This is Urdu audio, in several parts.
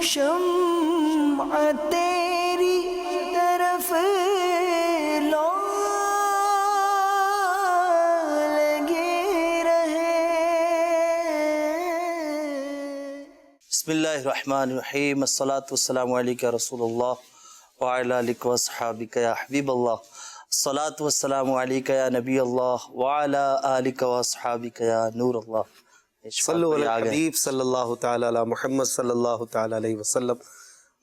شمع تیری طرف لو لگے رہے. بسم اللہ الرحمن الرحیم. الصلاۃ والسلام علیک یا رسول اللہ وعلی آلک واصحابک یا حبیب اللہ. الصلاۃ والسلام علیک یا نبی اللہ وعلی آلک واصحابک یا نور اللہ. صلو علی الحبیب صلی اللہ تعالی علی محمد صلی اللہ تعالی علیہ وسلم.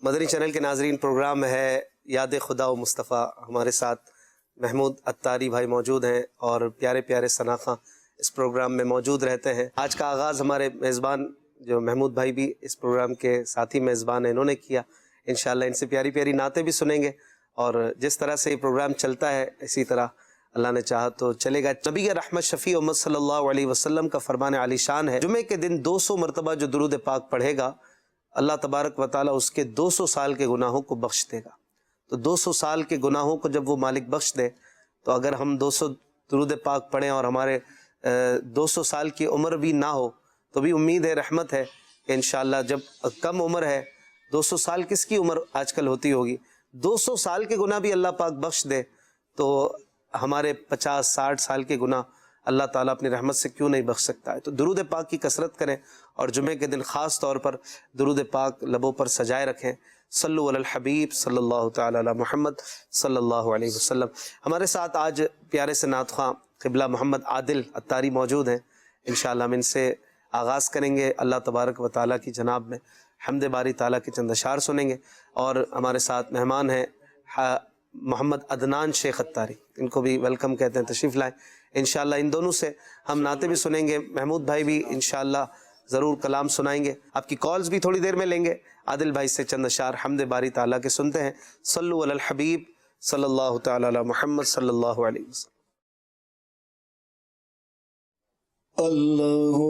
مدنی چینل کے ناظرین، پروگرام ہے یاد خدا و مصطفیٰ. ہمارے ساتھ محمود عطاری بھائی موجود ہیں اور پیارے پیارے ثناخواں اس پروگرام میں موجود رہتے ہیں. آج کا آغاز ہمارے میزبان جو محمود بھائی بھی اس پروگرام کے ساتھی میزبان ہیں انہوں نے کیا. انشاءاللہ ان سے پیاری پیاری نعتیں بھی سنیں گے اور جس طرح سے یہ پروگرام چلتا ہے اسی طرح اللہ نے چاہا تو چلے گا. نبی رحمت شفیع امت صلی اللہ علیہ وسلم کا فرمان عالی شان ہے، جمعے کے دن 200 مرتبہ جو درود پاک پڑھے گا اللہ تبارک و تعالیٰ اس کے 200 سال کے گناہوں کو بخش دے گا. تو 200 سال کے گناہوں کو جب وہ مالک بخش دے تو اگر ہم 200 درود پاک پڑھیں اور ہمارے 200 سال کی عمر بھی نہ ہو تو بھی امید ہے، رحمت ہے کہ انشاءاللہ جب کم عمر ہے، 200 سال کس کی عمر آج کل ہوتی ہوگی، 200 سال کے گناہ بھی اللہ پاک بخش دے تو ہمارے 50-60 سال کے گناہ اللہ تعالیٰ اپنی رحمت سے کیوں نہیں بخش سکتا ہے. تو درود پاک کی کثرت کریں اور جمعے کے دن خاص طور پر درود پاک لبوں پر سجائے رکھیں. صلو علی الحبیب صلی اللہ تعالی علی محمد صلی اللہ علیہ وسلم. ہمارے ساتھ آج پیارے سے نعت خواں قبلہ محمد عادل عطاری موجود ہیں. انشاءاللہ ہم ان سے آغاز کریں گے. اللہ تبارک و تعالیٰ کی جناب میں حمد باری تعالیٰ کے چند اشعار سنیں گے. اور ہمارے ساتھ مہمان ہیں محمد عدنان شیخ عطاری، ان کو بھی ویلکم کہتے ہیں، تشریف لائیں. انشاءاللہ ان دونوں سے ہم نعتیں بھی سنیں گے. محمود بھائی بھی انشاءاللہ ضرور کلام سنائیں گے. آپ کی کالز بھی تھوڑی دیر میں لیں گے. عادل بھائی سے چند اشعار حمد باری تعالیٰ کے سنتے ہیں. صلو علی الحبیب صلی اللہ تعالی علی محمد صلی اللہ علیہ وسلم. اللہ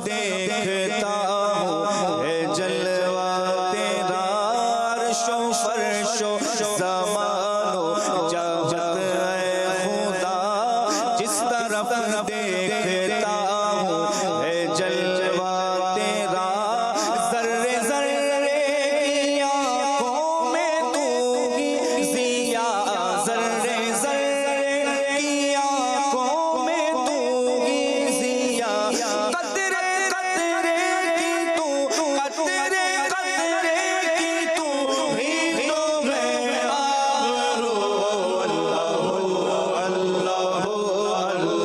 دیکھتا ہوں ہے جلوہ تیرا، عرش و فرش و زمان و جہت اے خدا، جس طرف دیکھتا ہوں ہے جلوہ تیرا، ذرے ذرے کی آنکھوں میں تو ہی ضیا، ذرے ذرے کی آنکھوں میں تو ہی ضیا، قطرے قطرے کی تو، قطرے قطرے کی تو ہی تو ہے آبرو، اللہ اللہ اللہ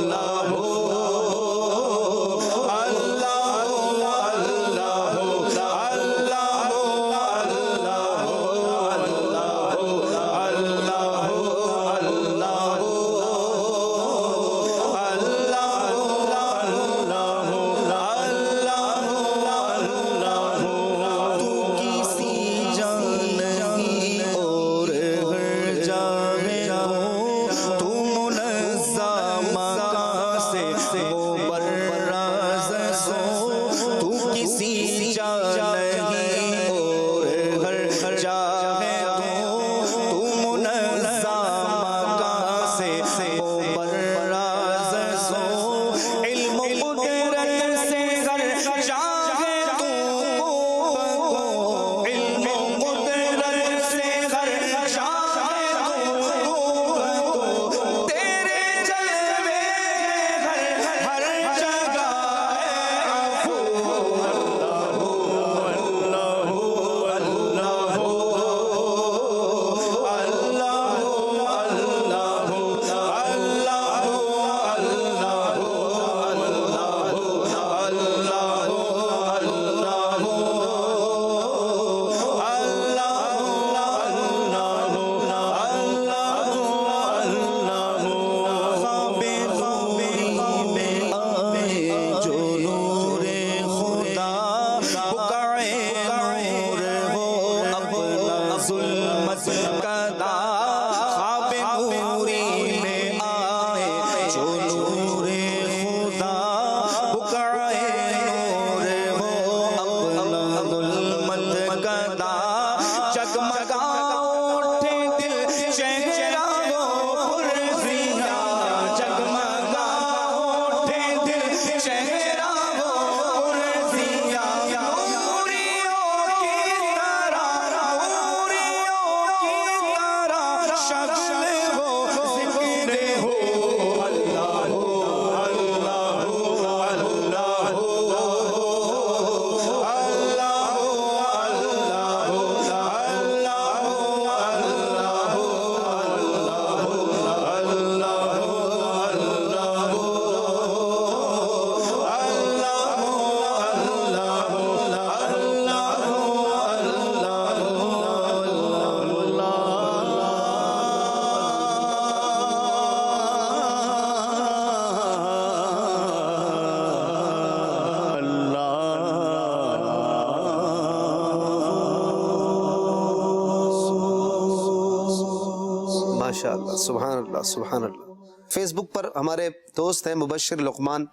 ماشاءاللہ، سبحان اللہ سبحان اللہ. فیس بک پر ہمارے دوست ہیں مبشر لقمان،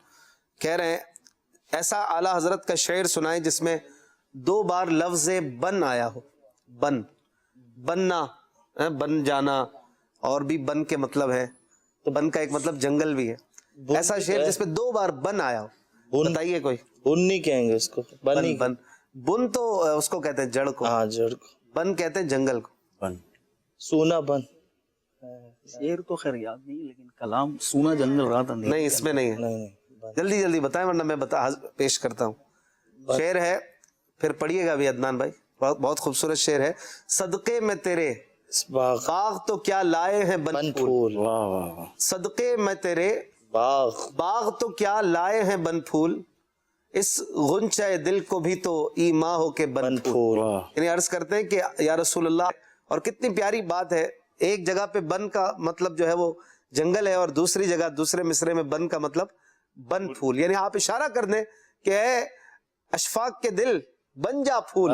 کہہ رہے ہیں ایسا اعلیٰ حضرت کا شعر سنائیں جس میں 2 بار لفظ بن آیا ہو. بن، بننا، بن جانا، اور بھی بن کے مطلب ہے، تو بن کا ایک مطلب جنگل بھی ہے. ایسا شعر جس میں 2 بار بن آیا ہو، بتائیے کوئی. بن نہیں کہیں گے اس کو، بن بن بن تو اس کو کہتے ہیں جڑ کو، ہاں جڑ کو. بن کہتے ہیں جنگل کو. بن سونا بن. شعر تو خیر یاد نہیں، لیکن کلام سونا جنگل رہا تھا. نہیں اس میں نہیں ہے. نہیں نہیں. جلدی جلدی بتائیں ورنہ میں پیش کرتا ہوں. شعر ہے، پھر پڑھیے گا بھی عدنان بھائی، بہت خوبصورت شعر ہے. صدقے میں تیرے باغ تو کیا لائے ہیں بن پھول. واہ واہ واہ. صدقے میں تیرے باغ تو کیا لائے ہیں بن پھول، اس غنچہ دل کو بھی تو ایما ہو کے بن پھول. یعنی عرض کرتے ہیں کہ یا رسول اللہ، اور کتنی پیاری بات ہے. ایک جگہ پہ بن کا مطلب جو ہے وہ جنگل ہے، اور دوسری جگہ دوسرے مصرے میں بن کا مطلب بن پھول. یعنی آپ اشارہ کر دیں کہ اے اشفاق کے دل بن جا پھول،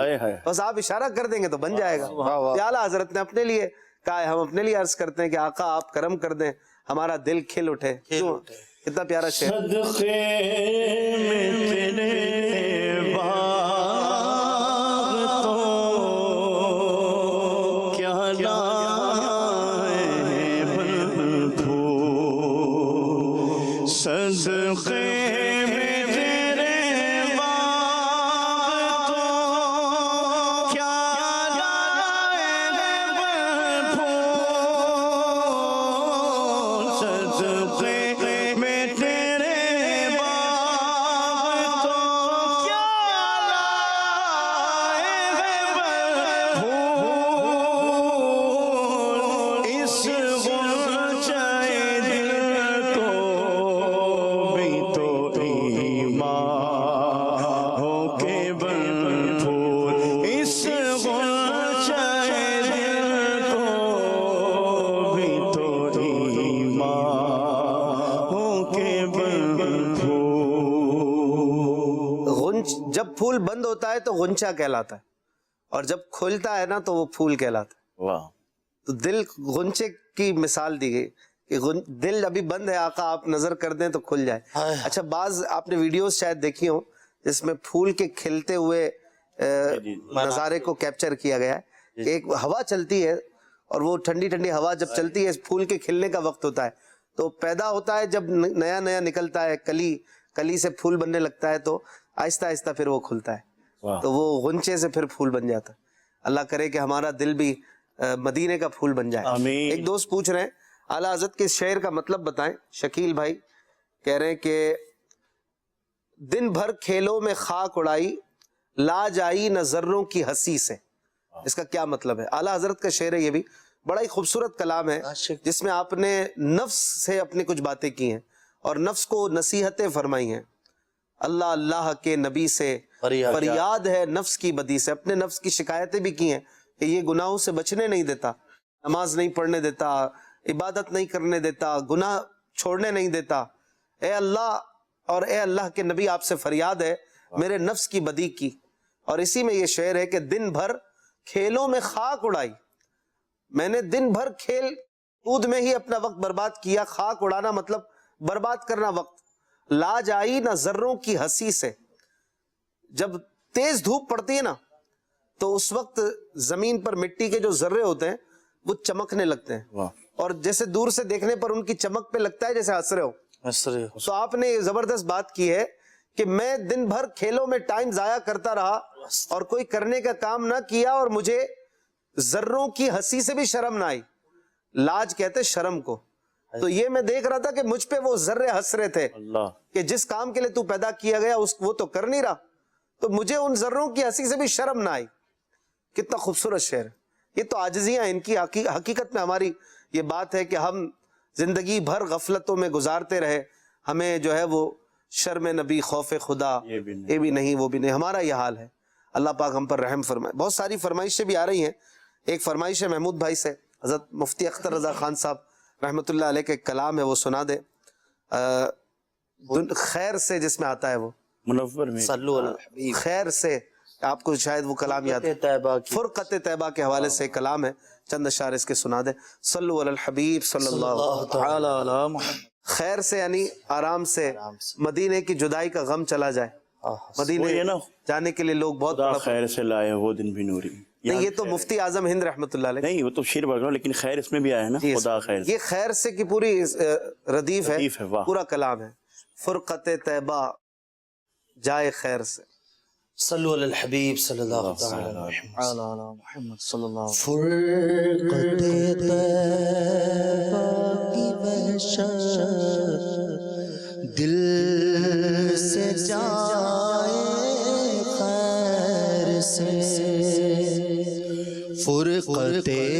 بس آپ اشارہ کر دیں گے تو بن جائے گا. اعلیٰ حضرت نے اپنے لیے کہا ہے، ہم اپنے لیے عرض کرتے ہیں کہ آقا آپ کرم کر دیں، ہمارا دل کھل اٹھے. کتنا پیارا شعر. صدقے میں تیرے باغ تو کیا لائے ہیں بن پھول، صدقے میں تیرے باغ تو کیا لائے ہیں بن پھول، صدقے میں تیرے باغ تو کیا لائے ہیں بن پھول، اس غنچہ دل کو بھی تو ایمان ہو کے بن پھول، اس غنچہ دل کو بھی تو ایمان ہو کے بن پھول. جب پھول بند ہوتا ہے تو غنچہ کہلاتا ہے، اور جب کھلتا ہے نا تو وہ پھول کہلاتا ہے. تو دل غنچے کی مثال دی گئی کہ دل ابھی بند ہے، آقا آپ نظر کر دیں تو کھل جائے. اچھا، بعض آپ نے ویڈیوز شاید دیکھی ہوں جس میں پھول کے کھلتے ہوئے نظارے کو کیپچر کیا گیا ہے کہ ایک ہوا چلتی ہے، اور وہ ٹھنڈی ٹھنڈی ہوا جب چلتی ہے، پھول کے کھلنے کا وقت ہوتا ہے، تو پیدا ہوتا ہے جب نیا نیا نکلتا ہے، کلی سے پھول بننے لگتا ہے، تو آہستہ آہستہ پھر وہ کھلتا ہے، تو وہ غنچے سے پھر پھول بن جاتا ہے. اللہ کرے کہ ہمارا دل بھی مدینے کا پھول بن جائے. ایک دوست پوچھ رہے ہیں اعلیٰ حضرت کے شعر کا مطلب بتائیں. شکیل بھائی کہہ رہے ہیں کہ دن بھر کھیلوں میں خاک اڑائی، لاج آئی نہ ذروں کی ہنسی سے. اس کا کیا مطلب ہے؟ اعلیٰ حضرت کا شعر ہے، یہ بھی بڑا ہی خوبصورت کلام ہے جس میں آپ نے نفس سے اپنی کچھ باتیں کی ہیں اور نفس کو نصیحتیں فرمائی ہیں. اللہ اللہ کے نبی سے فریاد ہے نفس کی بدی سے. اپنے نفس کی شکایتیں بھی کی ہیں کہ یہ گناہوں سے بچنے نہیں دیتا، نماز نہیں پڑھنے دیتا، عبادت نہیں کرنے دیتا، گناہ چھوڑنے نہیں دیتا. اے اللہ اور اے اللہ کے نبی، آپ سے فریاد ہے میرے نفس کی بدی کی. اور اسی میں یہ شعر ہے کہ دن بھر کھیلوں میں خاک اڑائی، میں نے دن بھر کھیل کود میں ہی اپنا وقت برباد کیا. خاک اڑانا مطلب برباد کرنا وقت. لاج آئی نہ ذروں کی ہنسی سے. جب تیز دھوپ پڑتی ہے نا تو اس وقت زمین پر مٹی کے جو ذرے ہوتے ہیں وہ چمکنے لگتے ہیں، اور جیسے دور سے دیکھنے پر ان کی چمک پہ لگتا ہے جیسے ہنس رہے ہو. تو آپ نے یہ زبردست بات کی ہے کہ میں دن بھر کھیلوں میں ٹائم ضائع کرتا رہا اور کوئی کرنے کا کام نہ کیا، اور مجھے ذروں کی ہنسی سے بھی شرم نہ آئی. لاج کہتے شرم کو. تو یہ میں دیکھ رہا تھا کہ مجھ پہ وہ ذرے ہنس رہے تھے کہ جس کام کے لیے تو پیدا کیا گیا وہ تو کر نہیں رہا، تو مجھے ان ذروں کی ہنسی سے بھی شرم نہ آئی. کتنا خوبصورت شعر. یہ تو عاجزیاں ان کی حقیقت میں ہماری یہ بات ہے کہ ہم زندگی بھر غفلتوں میں گزارتے رہے، ہمیں جو ہے وہ شرم نبی، خوف خدا یہ بھی نہیں وہ بھی نہیں. ہمارا یہ حال ہے. اللہ پاک ہم پر رحم فرمائے. بہت ساری فرمائشیں بھی آ رہی ہیں. ایک فرمائش ہے محمود بھائی سے، حضرت مفتی اختر رضا خان صاحب رحمۃ اللہ علیہ کا ایک کلام ہے، وہ سنا دے. خیر سے جس میں آتا ہے وہ منور میں خیر سے آپ کو شاید وہ کلام یاد ہے، طیبہ کی فرقت طیبہ کے حوالے سے کلام ہے، چند اشعار اس کے سنا دیں. صلو علی الحبیب صلی اللہ تعالی علی محمد. خیر سے یعنی آرام سے مدینے کی جدائی کا غم چلا جائے. مدینے وہی ہے نا، جانے کے لیے لوگ بہت خدا بڑا خیر سے لائے وہ دن بھی نوری. نہیں، یہ تو مفتی اعظم ہند رحمۃ اللہ علیہ. نہیں وہ تو شیر پڑھ رہا ہوں، لیکن خیر اس میں بھی آیا ہے نا، جی، خدا خیر سے. یہ خیر سے کی پوری ردیف ردیف ہے، ہے، واہ. پورا کلام ہے. فرقت طیبہ جائے خیر سے. صلو علی الحبیب صلی اللہ تعالی علیہ وسلم. تعالی علی محمد صلی اللہ علیہ فرقت طیبہ کی وحشت دل سے جائے خیر سے. فرقت طیبہ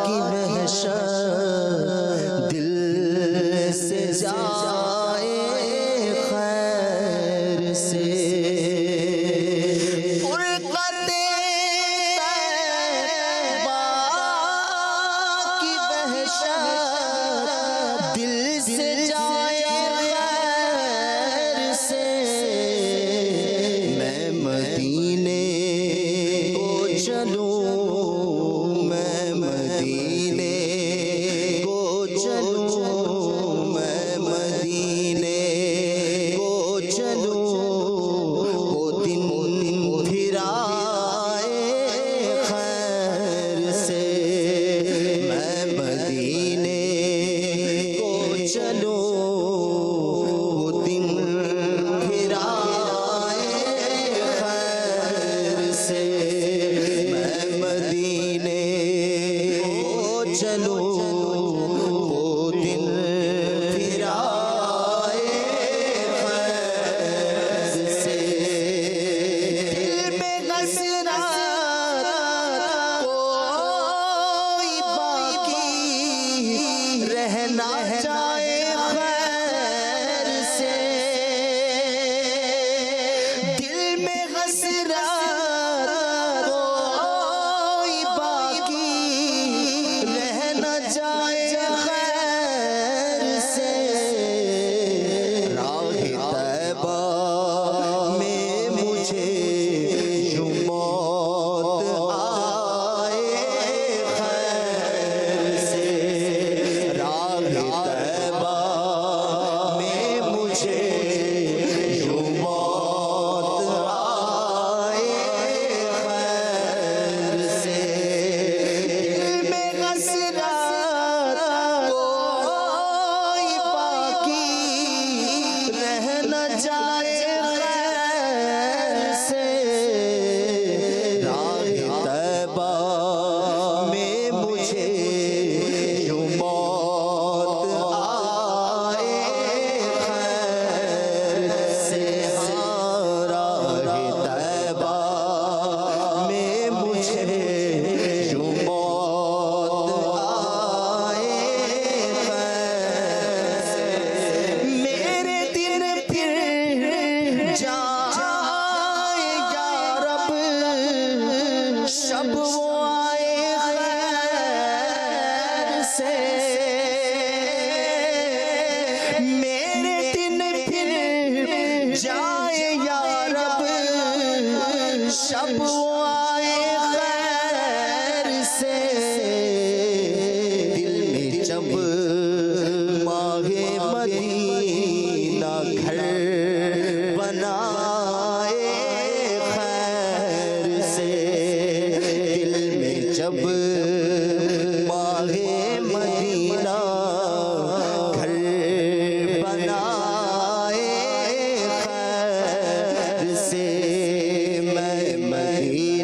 کی وحشت دل سے جائے خیر سے. فرقت طیبہ کی وحشت دل سے جائے خیر سے. میں مدینے کو چلوں، میں مدینے کو چلوں، میں مدینے کو چلوں. وہ دن پھر آئے خیر سے. میں مدینے کو چلوں، وہ دن پھر آئے خیر سے. میں مدینے کو چلوں، وہ دن پھر آئے خیر سے. دل میں حسرت کوئی باقی رہنا چاہے خیر سے. دل میں حسرت کوئی باقی رہنا چاہے خیر سے. راہ طیبہ میں مجھے یوں موت آئے خیر سے. راہ طیبہ میں مجھے یوں موت آئے خیر سے. دل میں حسرت کوئی باقی رہنا چاہے خیر سے. راہ طیبہ میں مجھے یوں موت آئے خیر سے. راہ طیبہ میں مجھے یوں موت آئے خیر سے. میرے دن پھر جائے یا رب شب وہ آئے خیر سے. میرے دن پھر جائے یا رب شب وہ آئے خیر سے. دل میں جب ماہ مدینہ گھر بنائے خیر سے. دل میں جب ماہ مدینہ گھر بنائے خیر سے. میں مدینہ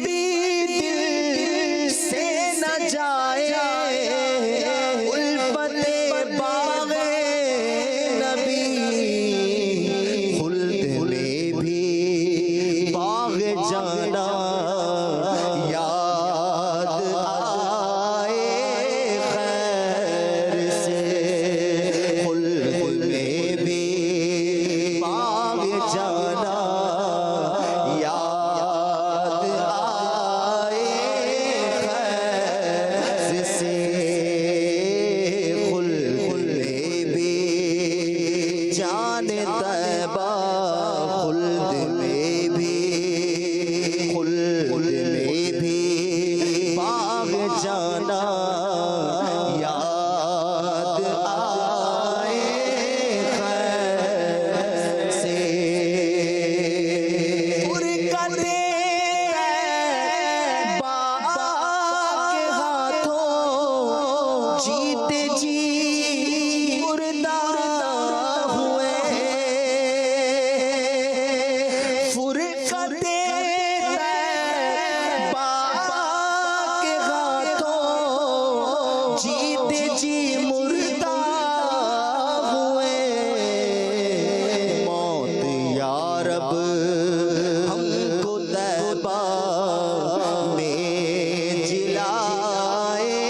بھی دل سے نہ جائے الفت باغ نبی خلد میں بھی باغ جانا یاد آئے خیر سے خلد میں بھی باغ جانا یاد آئے خیر سے خلد میں بھی جان طیبہ خلد میں بھی باغ جانا یاد آئے خیر سے برکت طیبہ کے ہاتھوں جیتے جی مردہ ہوئے فرقت طیبہ کے ہاتھوں جیتے جی مردہ ہوئے موت یا رب ہم کو طیبہ میں جلائے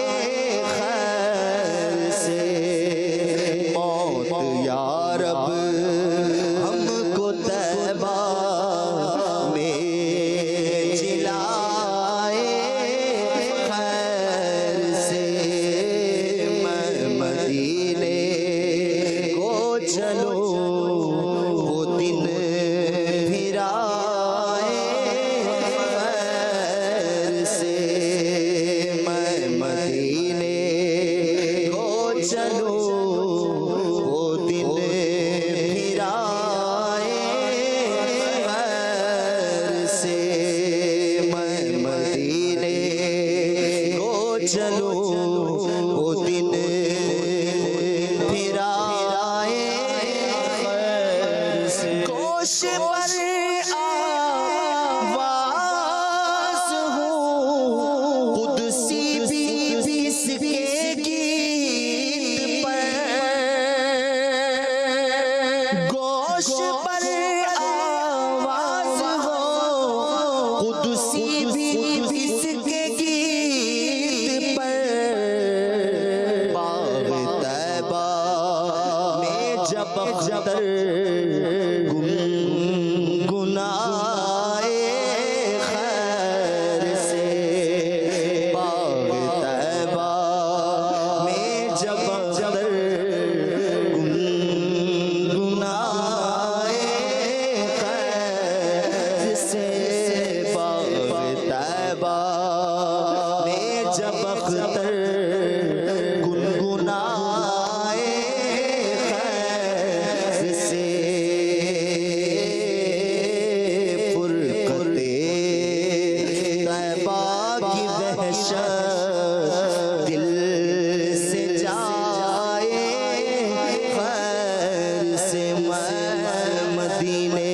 خیر سے موت یا رب ہم کو طیبہ میں جلائے خیر سے میں مدینے کو چلو وہ دن پھر آئے خیر سے میں مدینے کو چلو وہ دن پھر آئے خیر سے میں مدینے کو چلو وہ دن پھر آئے خیر سے گوش پر آواز ہوں قدسی بھی اس کے گیت پر گوش پر آواز ہو قدسی بھی اس کے گیت پر باغ طیبہ میں جب اختر گنگنائے خیر سے باغ طیبہ میں جب اختر گنگنائے خیر سے باغ طیبہ میں جب اختر گنگنائے خیر سے فرقت طیبہ کی وحشت دل سے جائے خیر سے میں مدینے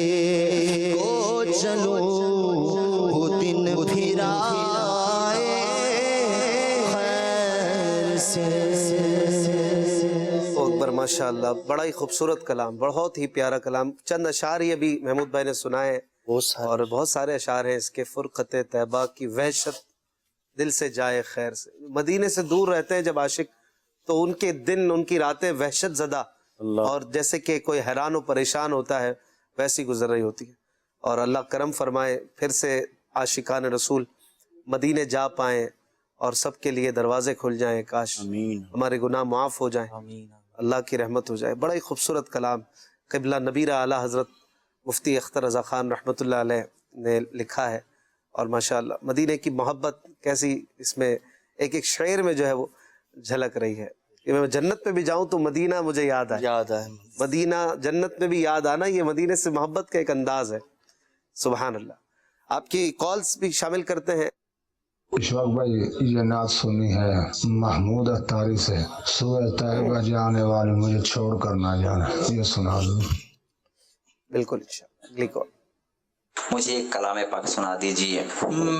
کو چلو وہ دن پھر آئے خیر سے اکبر ماشاءاللہ، بڑا ہی خوبصورت کلام، بہت ہی پیارا کلام. چند اشعار ہی ابھی محمود بھائی نے سنائے ہیں اور بہت سارے اشعار ہیں اس کے. فرقت طیبہ کی وحشت دل سے جائے خیر سے. مدینے سے دور رہتے ہیں جب عاشق تو ان کے دن ان کی راتیں وحشت زدہ اور جیسے کہ کوئی حیران و پریشان ہوتا ہے ویسی گزر رہی ہوتی ہے. اور اللہ کرم فرمائے پھر سے عاشقان رسول مدینے جا پائیں اور سب کے لیے دروازے کھل جائیں. کاش ہمارے گناہ معاف ہو جائیں، اللہ کی رحمت ہو جائے. بڑا ہی خوبصورت کلام قبلہ نبیرہ اعلیٰ حضرت مفتی اختر رضا خان رحمۃ اللہ علیہ نے لکھا ہے. اور ماشاءاللہ مدینے کی محبت کیسی اس میں ایک ایک شعر میں جو ہے وہ جھلک رہی ہے کہ میں جنت میں بھی جاؤں تو مدینہ مجھے یاد آئے. مدینہ جنت میں بھی یاد آنا، یہ مدینے سے محبت کا ایک انداز ہے. سبحان اللہ. آپ کی کالز بھی شامل کرتے ہیں. اشفاق بھائی یہ نعت سنی ہے محمود اتاری سے، سوئے طیبہ جانے والی مجھے چھوڑ کر نہ جانا، یہ سنا دوں. بالکل انشاءاللہ. اگلی کال. مجھے ایک کلام پاک سنا دیجیے.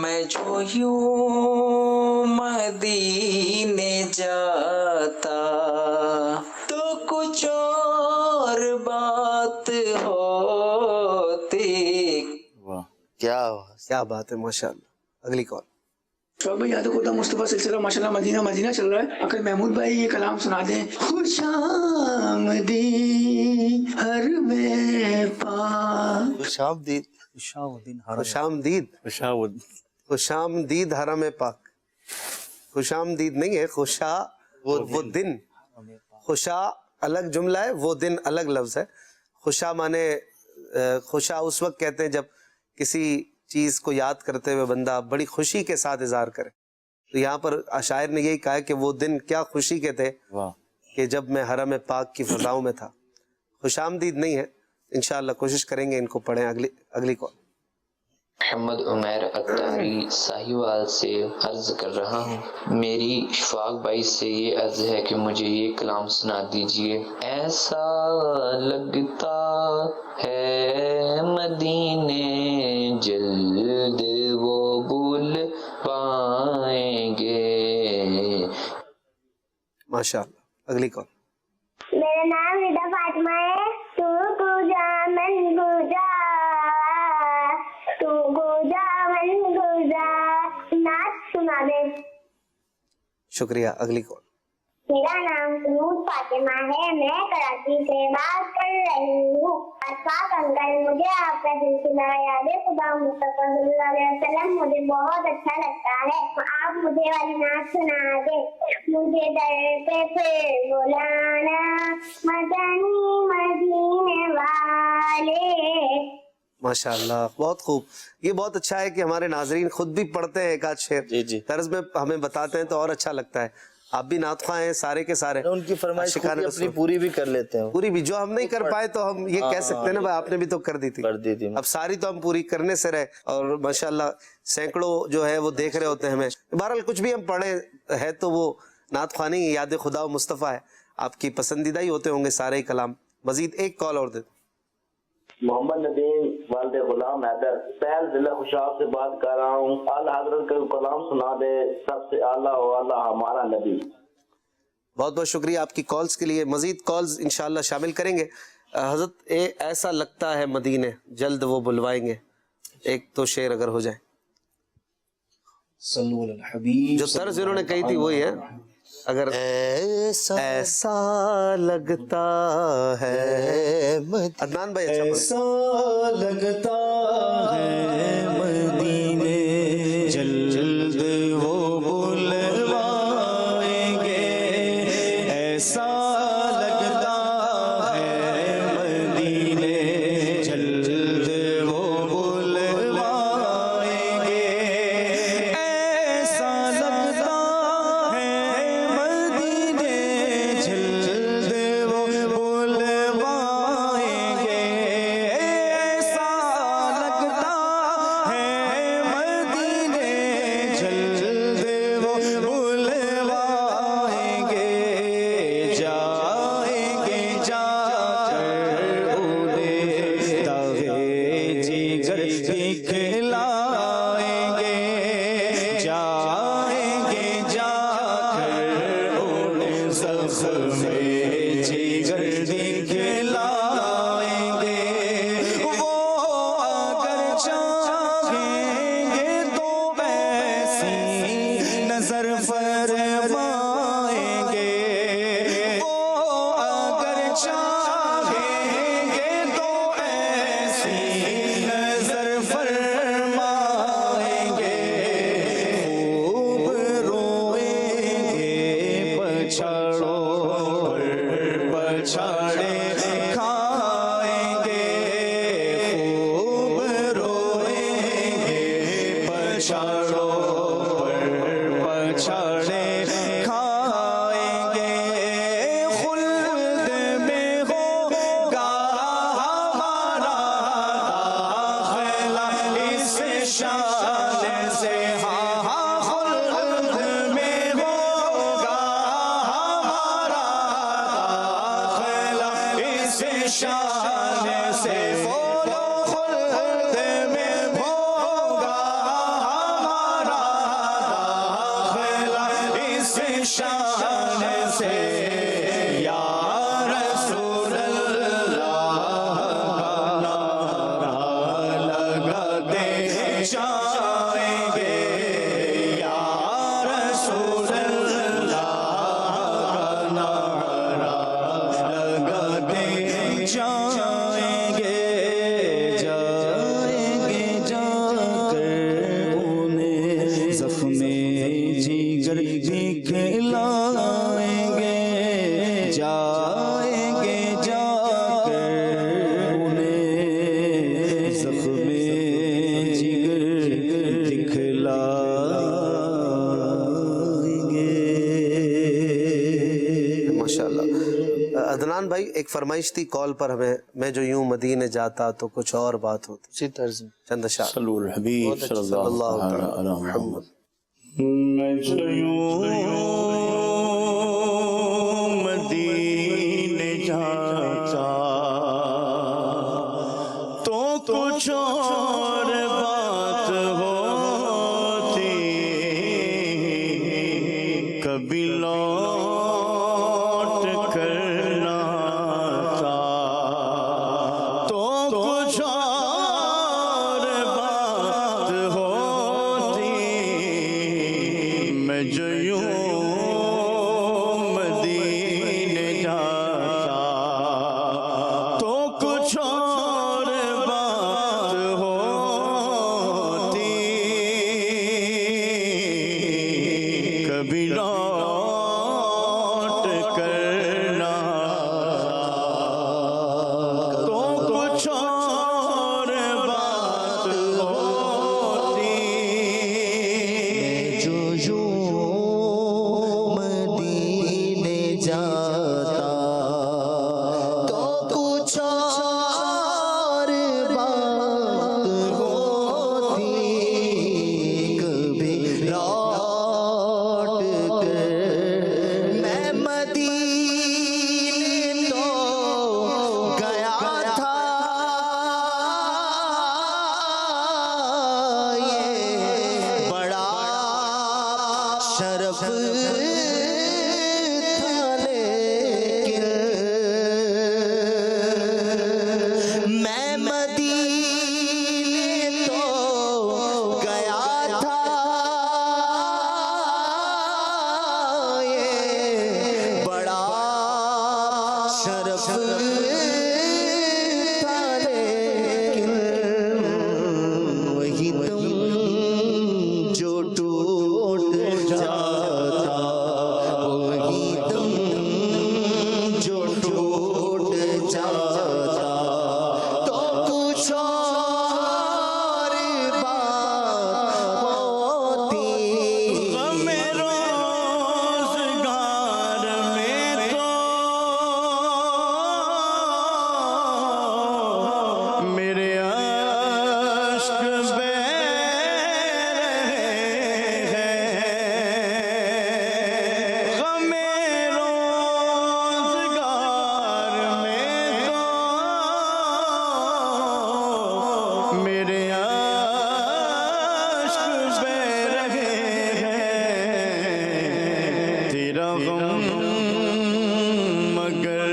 میں جو یوں مدینے جاتا تو کچھ اور بات ہوتی. واہ. کیا کیا بات ہے، ماشاء اللہ. اگلی کال. شوق بھائی یاد خدا مصطفیٰ سلسلہ ماشاءاللہ مدینہ مدینہ چل رہا ہے. اگر محمود بھائی یہ کلام سنا دیں. خوش آمدی ہر میں پا. خوش آمدید. خوش آمدید. خوشاود. خوش آمدید حرم پاک. خوش آمدید نہیں ہے، خوشا وہ دن. خوشا الگ جملہ ہے، وہ دن الگ لفظ ہے. خوشا مانے خوشا اس وقت کہتے ہیں جب کسی چیز کو یاد کرتے ہوئے بندہ بڑی خوشی کے ساتھ اظہار کرے. تو یہاں پر شاعر نے یہی کہا ہے کہ وہ دن کیا خوشی کے تھے واہ. کہ جب میں حرم پاک کی فضاؤں میں تھا. خوش آمدید نہیں ہے. انشاءاللہ کوشش کریں گے ان کو پڑھیں. اگلی کال. محمد عمیر اتاری ساہیوال سے عرض کر رہا ہوں. میری اشفاق بھائی سے یہ عرض ہے کہ مجھے یہ کلام سنا دیجیے. ایسا لگتا ہے مدینے جلد وہ بھول پائیں گے. ماشاءاللہ. اگلی کال. میرا نام ردا فاطمہ ہے. تو گوجا من گوجا تو گوجا من گوجا. نعت سنا دے. شکریہ. اگلی کال. میرا نام سنود فاطمہ ہے. میں کراچی سے بات کر رہی ہوں. اشفاق انکل مجھے آپ کا سلسلہ یاد خدا مصطفیٰ صلی اللہ علیہ وسلم مجھے بہت اچھا لگتا ہے. آپ مجھے والی نعت سنا دیں. مجھے در پہ پھر بلانا مدنی مدینے والے. ماشاءاللہ بہت خوب. یہ بہت اچھا ہے کہ ہمارے ناظرین خود بھی پڑھتے ہیں ایک آدھ شعر. جی. طرز میں ہمیں بتاتے ہیں تو اور اچھا لگتا ہے. آپ بھی نعت خواہ ہیں سارے کے سارے. ان کی فرمائش اپنی پوری بھی کر لیتے ہیں. پوری بھی جو ہم نہیں کر پائے تو ہم یہ کہہ سکتے ہیں نا بھائی آپ نے بھی تو کر دی تھی. اب ساری تو ہم پوری کرنے سے رہے اور ماشاءاللہ سینکڑوں جو ہے وہ دیکھ رہے ہوتے ہیں ہمیں. بہرحال کچھ بھی ہم پڑھے ہے تو وہ نعت خوانی یاد خدا و مصطفیٰ ہے. آپ کی پسندیدہ ہی ہوتے ہوں گے سارے کلام. مزید ایک کال اور دے. محمد ندیم والد غلام حیدر پہل ضلع خوشاب سے بات کر رہا ہوں. اعلیٰ حضرت کا کلام سنا دے. سب سے اعلیٰ و اعلیٰ ہمارا نبی. بہت بہت شکریہ آپ کی کالز کے لیے. مزید کالز انشاءاللہ شامل کریں گے. حضرت ایسا لگتا ہے مدینے جلد وہ بلوائیں گے. ایک تو شعر اگر ہو جائے. صلو علی الحبیب. جو طرز انہوں نے کہی تھی وہی ہے. اگر ایسا لگتا ہے عدنان بھائی اچھا ایسا لگتا ہے مدینے جلد وہ بلوائیں گے. ایسا لگتا ہے مدینے جلد وہ بلوائیں گے. ایسا لگتا ہے مدینے جلد وہ بلوائیں گے. ایسا لگتا ہے مدینے جلد وہ بلوائیں گے. جائیں گے جا کر انہیں تغے جگر دکھلائیں گے. جائیں گے جا کر انہیں زخم جگر دکھلائیں گے. وہ اگر چاہیں گے تو ایسی نظر فرمائیں گے. وہ اگر چاہیں گے تو ایسی نظر فرمائیں گے. خوب روئیں گے پچھاڑوں پر پچھاڑے کھائیں گے. خوب روئیں گے پچھاڑوں پر پچھاڑے کھائیں گے. خلد میں ہوگا ہمارا داخلہ اس شان سے. ہاں خلد میں ہوگا ہمارا داخلہ اس شان سے. بولو خلد میں زخم جگر دکھلائیں گے جائیں گے جا کر انہیں زخم جگر دکھلائیں گے. ماشاءاللہ. عدنان بھائی ایک فرمائش تھی کال پر ہمیں، میں جو یوں مدینے جاتا تو کچھ اور بات ہوتی. اسی طرز میں چند اشعار. صلو الحبیب صلی اللہ علیہ محمد. میں جو مدینے جاتا تو کچھ اور بات ہوتی، کبھی لوٹ کر نہ آتا تو کچھ اور بات ہوتی. میں جو یوں مدینے جاتا تو کچھ اور بات ہوتی، کبھی لوٹ کر نہ آتا تو کچھ اور بات ہوتی. جو مدینے جاتا تو کچھ اور بات ہوتی، کبھی لوٹ کر میں مدینے تو گیا تھا. یہ بڑا شرف تھا لیکن میں مدینے تو گیا تھا. یہ بڑا شرف تھا لیکن وہی تم جو ٹوٹ جاتا، وہی تم جو ٹوٹ جاتا تو کچھ اور بات ہوتی. غم روزگار میں تو میرے عشق بہ رہے ہیں. غم روزگار میں تو میرے عشق بہ رہے ہیں. تیرا غم مگر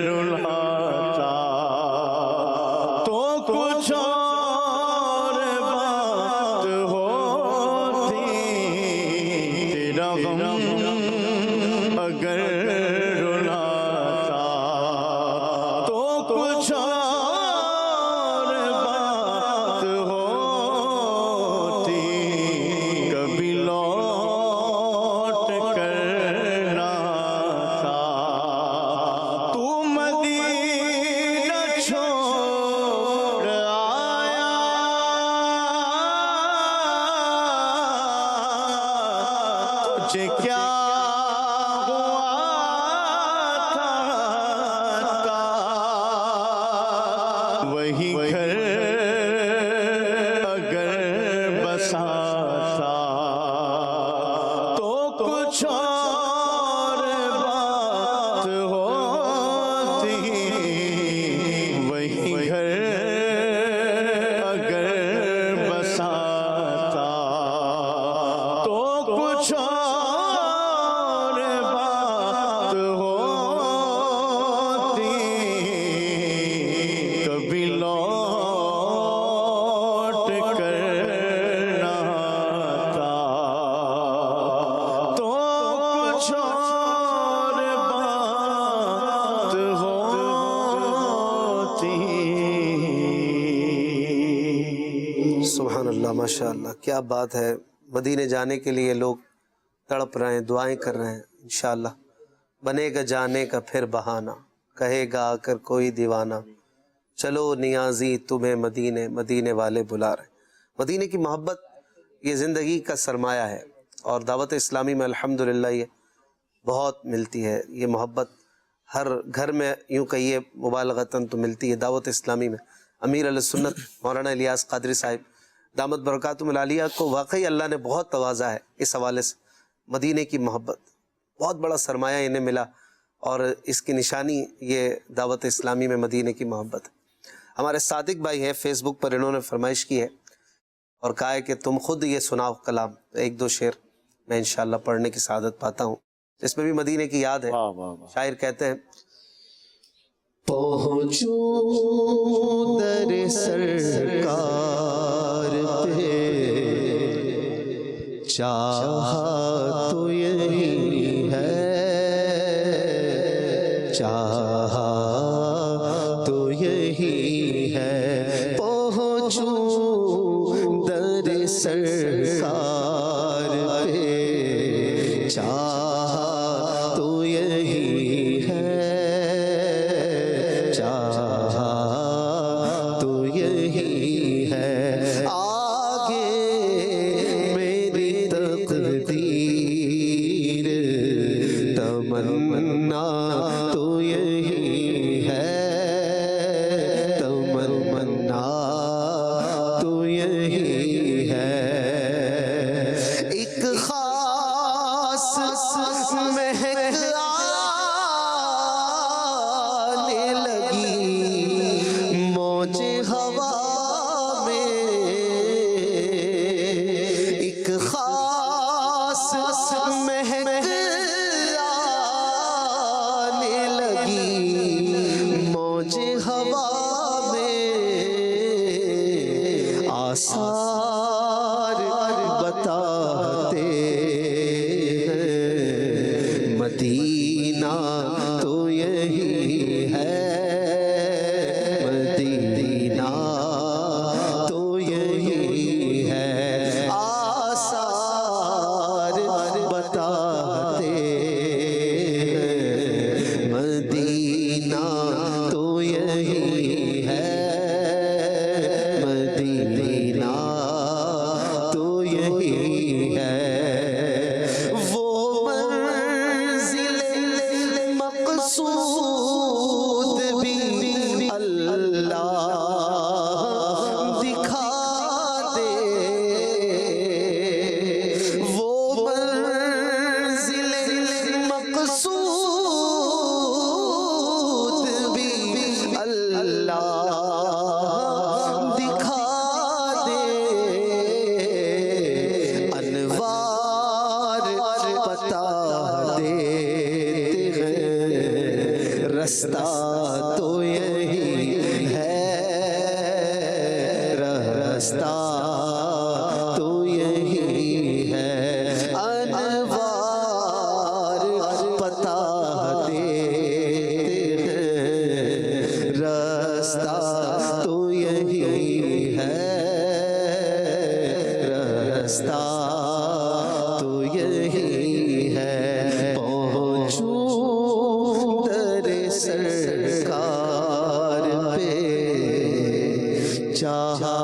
رلاتا تو کچھ اور بات ہوتی. تیرا غم اگر رلاتا تو کچھ اور بات ہوتی، کبھی لوٹ کر نہ آتا. تو مدینہ چھوڑ آیا تجھے کیا ہوا تھا، وہی گھر اگر بساتا تو کچھ اور بات ہوتی. وہی گھر اگر بساتا تو کچھ اور بات ہوتی، کبھی لوٹ کر نہ آتا تو کچھ اور بات ہوتی. سبحان اللہ. ماشاء اللہ، کیا بات ہے. مدینے جانے کے لیے لوگ تڑپ رہے ہیں، دعائیں کر رہے ہیں. انشاءاللہ بنے گا جانے کا پھر بہانہ، کہے گا آ کر کوئی دیوانہ، چلو نیازی تمہیں مدینے، مدینے والے بلا رہے. مدینے کی محبت یہ زندگی کا سرمایہ ہے، اور دعوت اسلامی میں الحمدللہ یہ بہت ملتی ہے. یہ محبت ہر گھر میں یوں کہیے مبالغتاً تو ملتی ہے. دعوت اسلامی میں امیر علیہ سنت مولانا الیاس قادری صاحب دامت برکاتہم العالیہ کو واقعی اللہ نے بہت توازا ہے. اس حوالے سے مدینے کی محبت بہت بڑا سرمایہ انہیں ملا، اور اس کی نشانی یہ دعوت اسلامی میں مدینے کی محبت ہے. ہمارے صادق بھائی ہیں، فیس بک پر انہوں نے فرمائش کی ہے اور کہا ہے کہ تم خود یہ سناؤ کلام. ایک دو شعر میں انشاءاللہ پڑھنے کی سعادت پاتا ہوں، اس میں بھی مدینے کی یاد ہے. شاعر کہتے ہیں، پہنچوں در سرکار پہ، چاہا تو یہی ہے، چاہا تو یہی ہے. پہنچوں در سرکار پہ، چاہا تو یہی ہے، چاہا تو یہی ہے. آگے میری تقدیر، تمنا تو یہی ہے، تمنا تو یہی ہے. ایک خاص مہک آنے لگی موج ہوا میں، ایک خاص مہک آنے لگی موج ہوا میں. آثار بتاتے ہیں مدینہ تو یہی ہے، مدینہ تو یہی ہے. آثار بتاتے ہیں مدینہ تو یہی ہے، مدینہ تو یہی ہے. وہ منزل مقصود بھی اللہ دکھا دے، وہ منزل مقصود بھی اللہ دکھا دے. انوار بتا دیتے ہیں رستہ تو یہی ہے، رستہ تو یہی ہے. انوار بتا دیتے ہیں رستہ تو یہی ہے، رستہ تو یہی ہے. پہنچوں در سرکار پہ، چاہا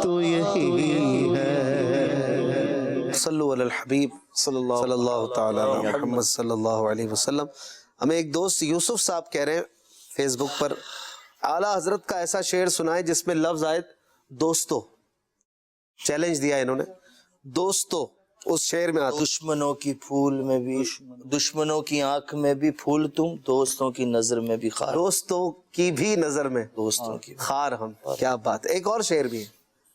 تو یہی ہے. صلو علی الحبیب صلی اللہ تعالی علی محمد صلی اللہ علیہ وسلم. ہمیں ایک دوست یوسف صاحب کہہ رہے ہیں فیس بک پر، اعلیٰ حضرت کا ایسا شعر سنائے جس میں لفظ آئے دوستو. چیلنج دیا انہوں نے، دوستو اس شعر میں آتا. دشمنوں کی پھول میں بھی، دشمنوں کی آنکھ میں بھی پھول تم، دوستوں کی نظر میں بھی خار. دوستوں کی بھی نظر میں دوستوں کی خار ہم. کیا بات ہے. ایک اور شعر بھی ہے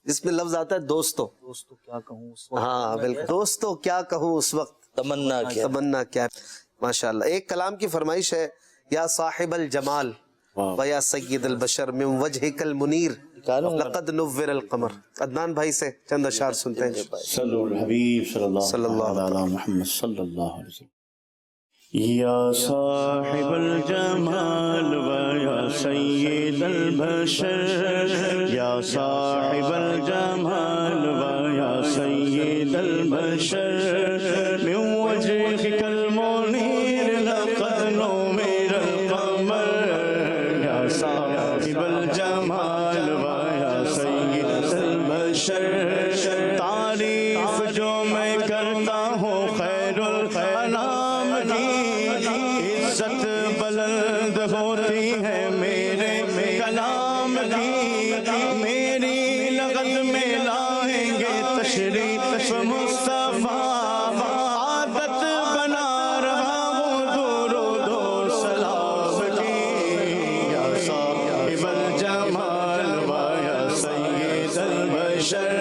جس میں لفظ آتا ہے دوستو. دوستو کیا کہوں اس وقت، ہاں بالکل، دوستو کیا کہوں اس وقت، تمنا کیا. تمنا کیا. ماشاءاللہ. ایک کلام کی فرمائش ہے، یا صاحب الجمال و یا سید البشر من وجہک المنیر لقد نور القمر. عدنان بھائی سے چند اشعار سنتے ہیں. صلو علی الحبیب صلی اللہ علی محمد صلی اللہ علیہ وسلم. یا صاحب الجمال و یا سید البشر، یا صاحب الجمال و یا ذا البشر من وجهك المنير لقد نور القمر يا صاحب الجمال ويا سيد البشر تعریف جو میں کرتا ہوں خیر الانام کی عزت بلند ہوتی ہے میرے کلام کی میری لغت میں لائیں گے تشریف مصطفیٰ عادت بنا رہا ہوں درود و سلام کی یا صاحب الجمال ویا سید البشر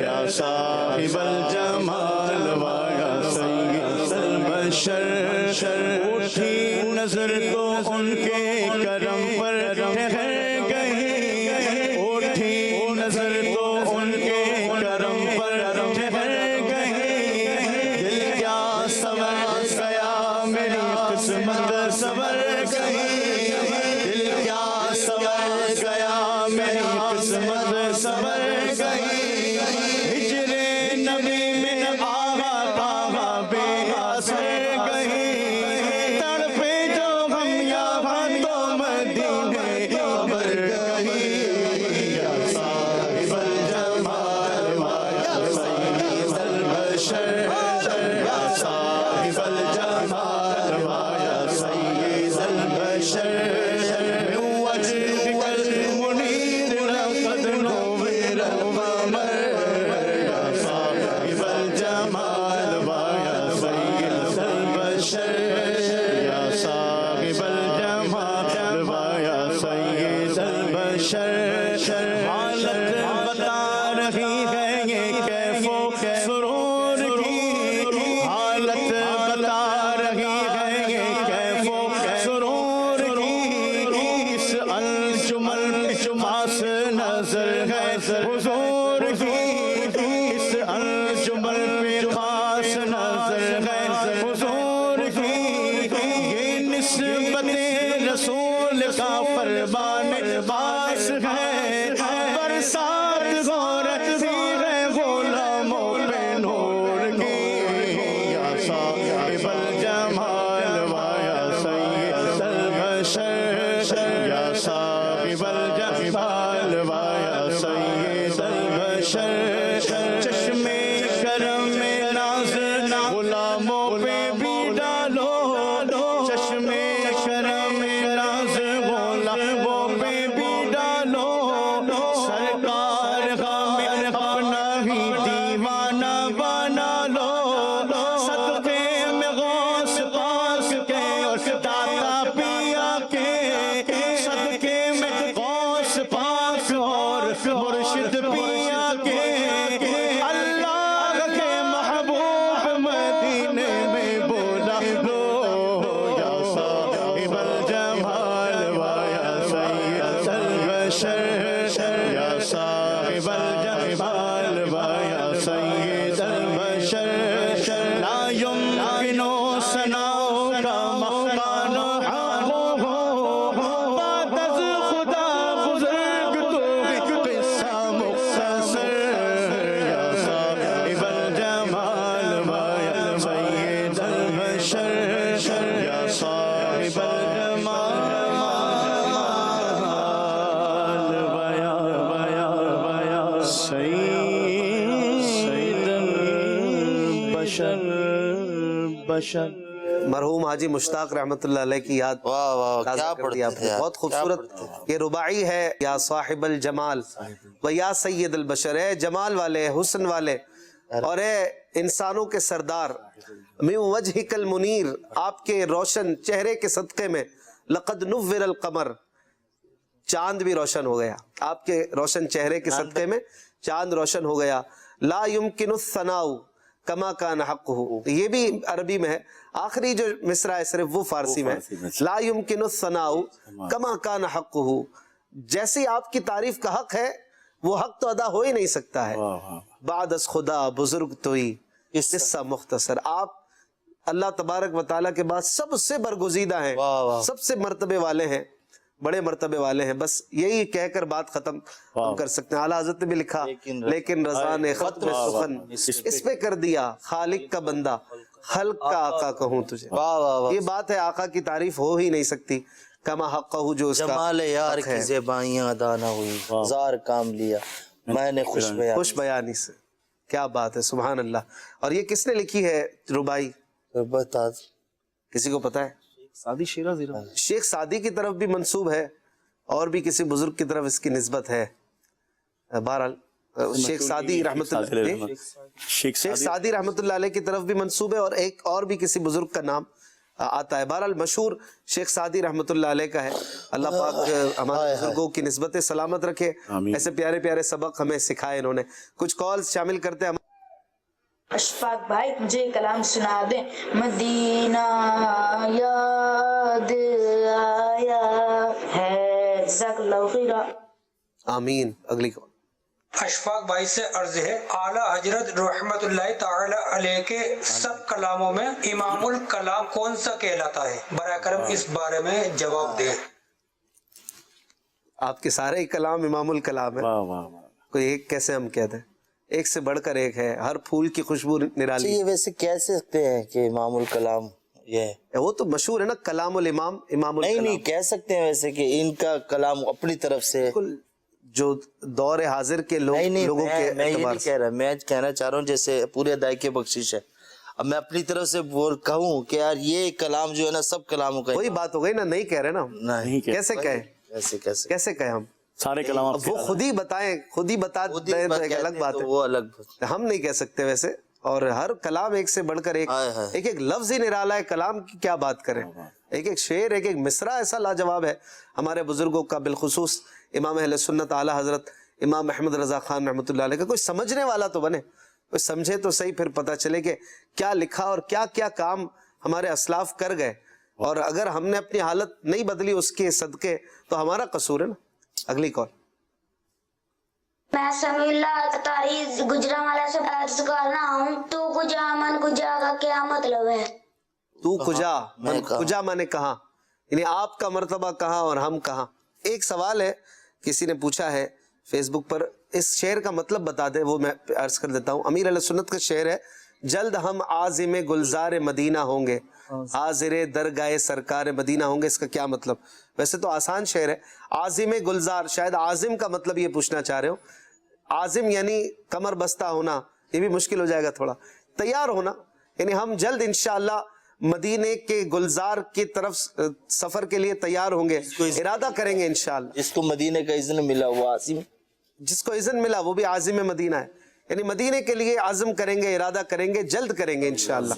یا صاحب الجمال ویا سید البشر اٹھی نظر تو ان کے کرم پر ٹھہر گئی اٹھی نظر تو ان کے کرم پر ٹھہر گئی دل کیا سنور گیا میری قسمت سنور گئی دل کیا سنور گیا میری قسمت سنور گئی ہجر نبی میں آغا کعبہ بے اثر گئی تڑپے جو ہم یہاں تو مدینے خبر گئی یا صاحب الجمال ویا سید البشر یا صاحب الجمال ویا سید البشر من وجهك المنير لقد نور القمر یا صاحب الجمال ویا سید البشر یا صاحب الجمال ویا سید البشر حالت بتا رہی ہے یہ کیف و سرور کی حالت بتا رہی ہے یہ کیف و سرور کی اس انجمن پاس نظر ہے حضور کی اس انجمن پہ خاص نظر ہے حضور کی یہ نسبت رسول کا فرمان باس ہے برسات غورتی ہے غلاموں پہ نور کی یا صاحب الجمال ویا سید البشر یا صاحب الجمال ویا سید البشر چشمے کرم میں ناز غلاموں پہ بھی ڈالو چشمے کرم میں ناز غلاموں پہ بھی ڈالو سرکار ہمیں اپنا ہی دیوانہ بنا لو صدقے میں غوث پاک کے اور داتا پیا کے صدقے میں غوث پاک اور مرشد پیا کے اللہ کے محبوب مدینے میں بولا لو یا صاحب الجمال ویا سید البشر یا صاحب الجمال ویا سید البشر لا يمكن ثناء کا مکان بعد از خدا بزرگ تو قصہ مختصر یا صاحب الجمال ویا سید البشر یا صاحب الجمال ویا سید البشر بشر مرحوم حاجی مشتاق رحمت اللہ علیہ کی یاد واہ واہ کیا تازہ کر دی آپ پڑھتے نے۔ ہیں بہت خوبصورت یہ رباعی ہے یا صاحب الجمال و یا سید البشر، اے جمال والے حسن والے اور اے انسانوں کے سردار، من وجہک المنیر، آپ کے روشن چہرے کے صدقے میں لقد نور القمر، چاند بھی روشن ہو گیا، آپ کے روشن چہرے کے صدقے میں چاند روشن ہو گیا، لا يمكن الثناء کما کان حقہ، یہ بھی عربی میں ہے، آخری جو مصرع ہے صرف وہ فارسی میں ہے، لا يمكن الثناء کما کان حقہ، جیسے آپ کی تعریف کا حق ہے وہ حق تو ادا ہو ہی نہیں سکتا ہے۔ بعد از خدا بزرگ توئی قصہ مختصر، آپ اللہ تبارک و تعالیٰ کے بعد سب سے برگزیدہ ہیں، سب سے مرتبے والے ہیں، بڑے مرتبے والے ہیں. بس یہی کہہ کر بات ختم ہم کر سکتے ہیں. اعلیٰ حضرت نے بھی لکھا لیکن رضا نے خط میں سخن اس پہ کر دیا خالق کا بندہ خلق کا آقا کہوں تجھے. یہ بات ہے, آقا کی تعریف ہو ہی نہیں سکتی کما حقہ جو اس کا جمال یار حق ہے. کی زیبائیاں ادا نہ ہوئی, زار کام لیا میں نے خوش بیانی سے. کیا بات ہے, سبحان اللہ. اور یہ کس نے لکھی ہے ربائی, بتا کسی کو پتا ہے؟ سعدی شیرازی شیخ سعدی کی طرف بھی منسوب ہے اور بھی کسی بزرگ کی طرف اس کی نسبت ہے. بہرحال شیخ سعدی رحمۃ اللہ شیخ سعدی رحمۃ اللہ علیہ کی طرف بھی منسوب ہے اور ایک اور بھی کسی بزرگ کا نام آتا ہے. بہرحال مشہور شیخ سعدی رحمۃ اللہ علیہ کا ہے. اللہ پاک ہمارے بزرگوں کی نسبت سلامت رکھے, ایسے پیارے پیارے سبق ہمیں سکھائے انہوں نے. کچھ کالز شامل کرتے ہیں. اشفاق بھائی مجھے کلام سنا دیں. مدینہ یاد آیا ہے, جزاک اللہ خیرا. آمین. اگلی کال. اشفاق بھائی سے عرض ہے, اعلیٰ حضرت رحمت اللہ تعالی علیہ کے سب کلاموں میں امام الکلام کون سا کہلاتا ہے؟ براہ کرم اس بارے میں جواب دیں. آپ کے سارے ہی کلام امام الکلام ہے. کوئی ایک کیسے ہم کہتے ہیں, ایک سے بڑھ کر ایک ہے, ہر پھول کی خوشبو نرالی. یہ ویسے کہہ سکتے ہیں کہ امام الکلام یہ ہے, وہ تو مشہور ہے نا کلام الامام امام الکلام. نہیں کہہ سکتے ہیں ویسے کہ ان کا کلام اپنی طرف سے جو دور حاضر کے لوگوں کے میں یہ نہیں کہہ رہا, میں کہنا چاہ رہا ہوں جیسے پورے ادائیگی بخشش ہے, اب میں اپنی طرف سے کہوں کہ یار یہ کلام جو ہے نا سب کلاموں کا وہی بات ہو گئی نا, نہیں کہہ رہے نا, نہیں کیسے کہیں, کیسے کہیں ہم سارے کلام وہ خود ہی بتائیں, خود ہی بتا دیں تو ایک الگ بات ہے, وہ الگ ہم نہیں کہہ سکتے ویسے. اور ہر کلام ایک سے بڑھ کر ایک ایک لفظ ہی نرالا ہے, کلام کی کیا بات کریں. ایک ایک شعر, ایک ایک مصرع ایسا لاجواب ہے ہمارے بزرگوں کا, بالخصوص امام اہل سنت اعلیٰ حضرت امام محمد رضا خان رحمۃ اللہ علیہ کا. کوئی سمجھنے والا تو بنے, کوئی سمجھے تو صحیح, پھر پتہ چلے کہ کیا لکھا اور کیا کیا کام ہمارے اسلاف کر گئے, اور اگر ہم نے اپنی حالت نہیں بدلی اس کے صدقے تو ہمارا قصور ہے نا. اگلی کال. میں سمیع اللہ اطاری گجرانوالہ سے عرض کر رہا ہوں, تو کجا من کجا کا کیا مطلب ہے؟ تو کجا من کجا مانے کہاں, یعنی آپ کا مرتبہ کہاں اور ہم کہاں. ایک سوال ہے کسی نے پوچھا ہے فیس بک پر, اس شعر کا مطلب بتا دیں, وہ میں عرض کر دیتا ہوں. امیر علیہ سنت کا شعر ہے, جلد ہم عازم گلزار مدینہ ہوں گے, حاضر درگاہ سرکار مدینہ ہوں گے. اس کا کیا مطلب؟ ویسے تو آسان شعر ہے. عازم گلزار, شاید عازم کا مطلب یہ پوچھنا چاہ رہے ہو. عازم یعنی کمر بستہ ہونا, یہ بھی مشکل ہو جائے گا تھوڑا. تیار ہونا, یعنی ہم جلد انشاءاللہ مدینے کے گلزار کی طرف سفر کے لیے تیار ہوں گے, ارادہ کریں گے انشاءاللہ. جس کو مدینے کا اذن ملا وہ عازم, جس کو اذن ملا وہ بھی عازم مدینہ ہے, یعنی مدینے کے لیے عزم کریں گے, ارادہ کریں گے, جلد کریں گے انشاءاللہ,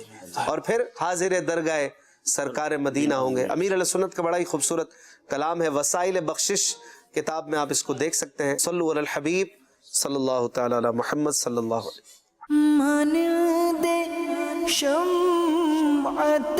اور پھر حاضر درگاہ سرکار مدینہ ہوں گے. امیر علیہ سنت کا بڑا ہی خوبصورت کلام ہے, وسائل بخشش کتاب میں آپ اس کو دیکھ سکتے ہیں. صلو علی الحبیب صلی اللہ تعالی علی محمد صلی اللہ علیہ وسلم. من دے شمعت